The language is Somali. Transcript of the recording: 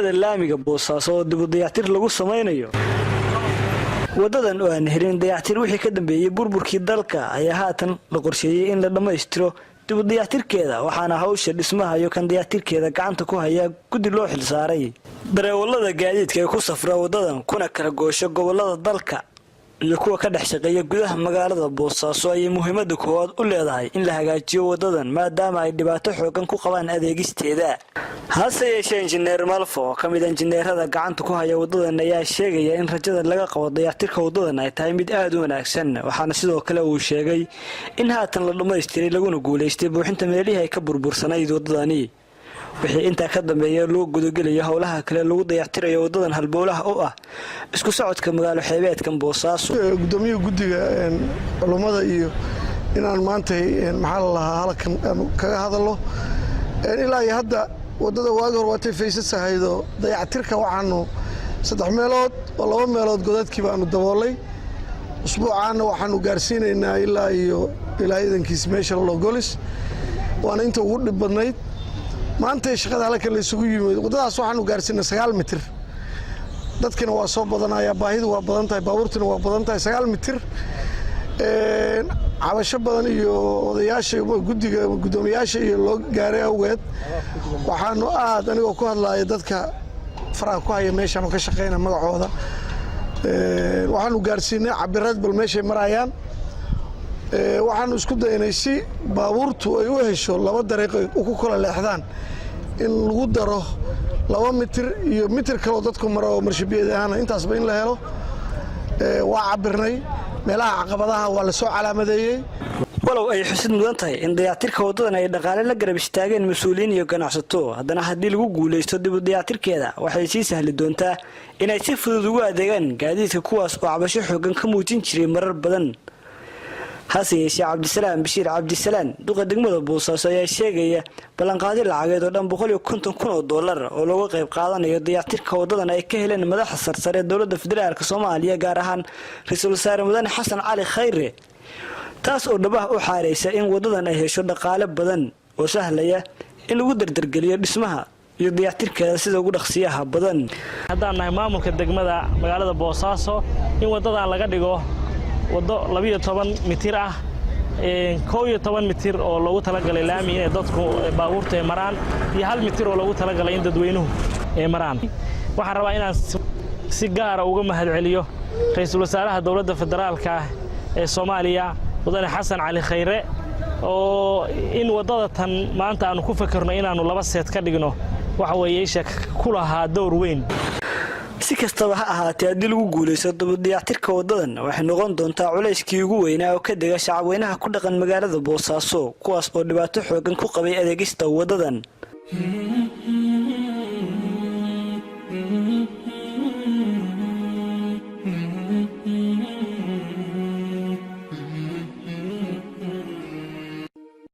wadada laamiga Boosaaso oo dib u dayactir lagu samaynayo. wadadan oo aan helin dayactir wixii ka dambeeyay burburkii dalka ayaa haatan la qorsheeyay in la dhameystiro dib u dayactirkeeda waxaana hawsha dhismaha iyo kan dayactirkeeda gacanta ku haya guddi loo xil saaray. dareewalada gaadiidka ee ku safra wadadan kuna kala goosho gobolada dalka iyo kuwa ka dhex shaqeeya gudaha magaalada Boosaaso ay muhiimada koowaad u leedahay in la hagaajiyo wadadan maadaama ay dhibaato xoogan ku qabaan adeegisteeda. hase yeeshee injineer Malfo kamid injineerada gacanta ku haya wadadan ayaa sheegaya in rajada laga qabo dayactirka wadadan ay tahay mid aad u wanaagsan waxaana sidoo kale uu sheegay in haatan la dhameystiray laguna guuleystay buuxinta meelihii ay ka burbursanayd wadadani. wixii inta ka dambeeyay loo gudagalayo howlaha kale lagu dayactirayo wadadan halbowlaha oo ah isku socodka magaalo xeebeedka Boosaaso. gudoomiyaha guddiga culimada iyo inaan maanta maxaa la halkan kaga hadalo ilaa iyo hadda wadada waagi hore waatay faysasahaydo dayactirka waxaanu 3 meelood oo 2 meelood godadkii baanu daboolay usbuucaana waxaanu gaarsiinaynaa ilaa idankiis meesha loo golis waana inta ugu dhib badnayd. maanta shaqada halkan la isugu yimid wadadaas waxaanu gaarsiinay 9 mitir dadkina waa soo badanaya baahidu waa badan tahay baabuurtuna waa badan tahay 9 mitir cabasho badan iyo odayaasha guddiga gudoomiyaasha iyo loo gaaray awgeed waxaanu aad aniga ku hadlaaya dadka faraha ku haya meeshan ka shaqeynaa magacooda waxaanu gaarsiinay cabirad bal meeshay marayaan waxaanu isku daynay si baabuurtu ay u hesho 2 dariiqo ku kala leexdaan in lagu daro 2 mitir iyo mitir kale dadku maro marshabiyeedana intaasba in la helo waa cabirnay meelaha caqabadaha waa la soo calaamadeeyay. walow ay xusid mudan tahay in dayactirka wadadan ay dhaqaale la garab istaageen mas'uuliyiin iyo ganacsato haddana haddii lagu guuleysto dib u dayactirkeeda waxay sii sahli doontaa inay si fudud ugu adeegaan gaadiidka kuwaas oo cabasho xoogan ka muujin jiray marar badan. hase yeeshee Cabdisalaam Bashiir Cabdisalaam duqa degmada Boosaaso ayaa sheegaya ballanqaadi lacageed oo dhan $150,000 oo looga qayb qaadanayo dayactirka wadadan ay ka heleen madaxda sarsare ee dowladda federaalka Soomaaliya gaar ahaan Ra'iisul Wasaare Mudane Xasan Cali Khayre taas oo dhabaha u xaareysa in wadadan ay hesho dhaqaale badan oo sahlaya in lagu dardargeliyo dhismaha iyo dayactirkeeda sida ugu dhaqsiyaha badan. haddaan nahay maamulka degmada magaalada Boosaaso in wadadan laga dhigo wado 12 mitir ah 11 mitir oo loogu talagalay laami ee dadku baabuurta ay maraan iyo 1 mitir oo loogu talagalay in dadweynuhu ay maraan. waxaan rabaa inaan si gaar ah uga mahadceliyo Ra'iisul Wasaaraha Dowladda Federaalka ee Soomaaliya Mudane Xasan Cali Khayre oo in wadada tan maanta aanu ku fakarno inaanu 2 seed ka dhigno waxa weeye shak ku lahaa door weyn. si kastaba ha ahaatee haddii lagu guuleysto dib u dayactirka wadadan waxay noqon doontaa culayskii ugu weynaa oo ka dega shacabweynaha ku dhaqan magaalada Boosaaso kuwaas oo dhibaato xoogan ku qabay adeegista wadadan.